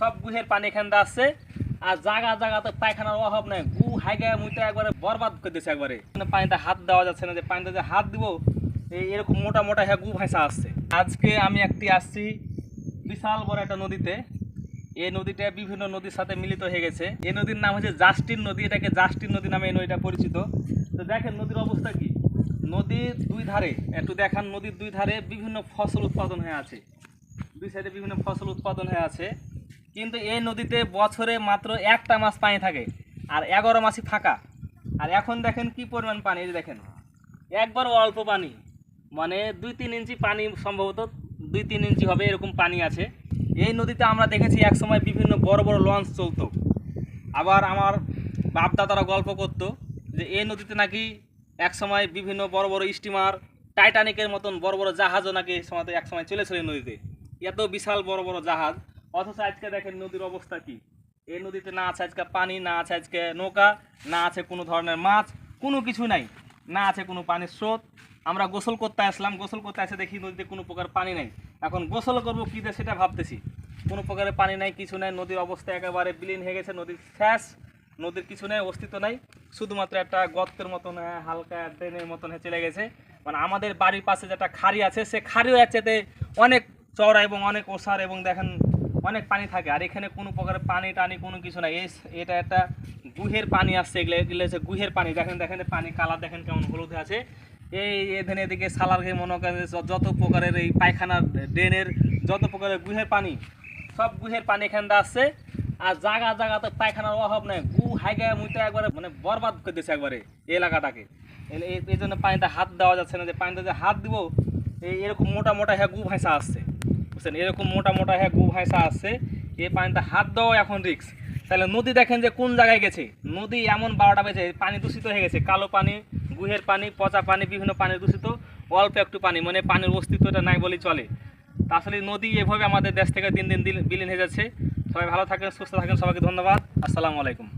সব গুহের পানি এখান দিয়ে আসছে। আর জায়গা জায়গাতে পায়খানার অভাব নাই, গু হাইগা মুইটা একবারে বরবাদ করে দিচ্ছে একবারে। পানিতে হাত দেওয়া যাচ্ছে না, যে পানিতে যে হাত দিব এরকম মোটা মোটা হ্যাঁ গু ভাইসা আসছে। আজকে আমি আসছি বিশাল বড় একটা নদীতে। এই নদীটা বিভিন্ন নদীর সাথে মিলিত হয়ে গেছে। এই নদীর নাম হচ্ছে জাস্টিন নদী, এটাকে জাস্টিন নদী নামে এই নদীটা পরিচিত। তো দেখেন নদীর অবস্থা কি, নদীর দুই ধারে একটু দেখান, নদীর দুই ধারে বিভিন্ন ফসল উৎপাদন হয়ে আছে, দুই সাইডে বিভিন্ন ফসল উৎপাদন হয়ে আছে। কিন্তু এই নদীতে বছরে মাত্র একটা মাস পানি থাকে, আর 11 মাসই ফাঁকা। আর এখন দেখেন কি পরিমাণ পানি, এই দেখেন একবার অল্প পানি, মানে 2-3 ইঞ্চি পানি, সম্ভবত 2-3 ইঞ্চি হবে এরকম পানি আছে। এই নদীতে আমরা দেখেছি একসময় বিভিন্ন বড় বড় লঞ্চ চলতো। আবার আমার বাপদাদারা গল্প করতো যে এই নদীতে নাকি একসময় বিভিন্ন বড় বড় স্টিমার, টাইটানিকের মতন বড় বড় জাহাজও নাকি একসময় চলেছিল এই নদীতে, এত বিশাল বড় বড় জাহাজ। অথচ আজকে দেখেন নদীর অবস্থা কি, এই নদীতে না আছে আজকে পানি, না আছে আজকে নৌকা, না আছে কোনো ধরনের মাছ, কোনো কিছু নাই, না আছে কোনো পানির স্রোত। আমরা গোসল করতে আসলাম, গোসল করতে এসে দেখি নদীতে কোনো প্রকার পানি নেই। এখন গোসল করবো কী দিয়ে সেটা ভাবতেছি, কোনো প্রকারের পানি নাই, কিছু নাই। নদীর অবস্থা একেবারে বিলীন হয়ে গেছে, নদীর শেষ, নদীর কিছু নেই, অস্তিত্ব নাই, শুধুমাত্র একটা গর্তের মতন হালকা ড্রেনের মতন চলে গেছে। মানে আমাদের বাড়ির পাশে যেটা খাড়ি আছে, সে খাড়িও যাচ্ছে অনেক চওড়া এবং অনেক ওসার, এবং দেখেন অনেক পানি থাকে। আর এখানে কোনো প্রকারের পানি টানি কোনো কিছু নাই। এটা একটা গুহের পানি আসছে, এগুলো হচ্ছে গুহের পানি। দেখেন পানি কালার দেখেন কেমন হলুদ আছে। এখানে এদিকে সালার ঘে মনে করেন যত প্রকারের এই পায়খানার ড্রেনের যত প্রকারের গুহের পানি, সব গুহের পানি এখান দিয়ে আসছে। আর জায়গা জায়গাতে পায়খানার অভাব নাই, গু হাইগা মুইটা একবারে মানে বরবাদ করে দিচ্ছে একবারে এই এলাকাটাকে। এই জন্য পানিতে হাত দেওয়া যাচ্ছে না, যে পানিতে যে হাত দিব এরকম মোটা মোটা হ্যাঁ গু ভাইসা আসছে, বুঝছেন, এরকম মোটা মোটা হ্যাঁ গু ভাইসা আসছে। এই পানিতে হাত দেওয়া এখন রিক্স। তাহলে নদী দেখেন যে কোন জায়গায় গেছে, নদী এমন 12টা বেজে পানি দূষিত হয়ে গেছে, কালো পানি, গুহের পানি, পচা পানি, বিভিন্ন পানি দূষিত, অল্প একটু পানি, মানে পানির অস্তিত্বটা নাই বলেই চলে। তা আসলে নদী এভাবে আমাদের দেশ থেকে দিন দিন বিলীন হয়ে যাচ্ছে। সবাই ভালো থাকেন, সুস্থ থাকেন, সবাইকে ধন্যবাদ। আসসালামু আলাইকুম।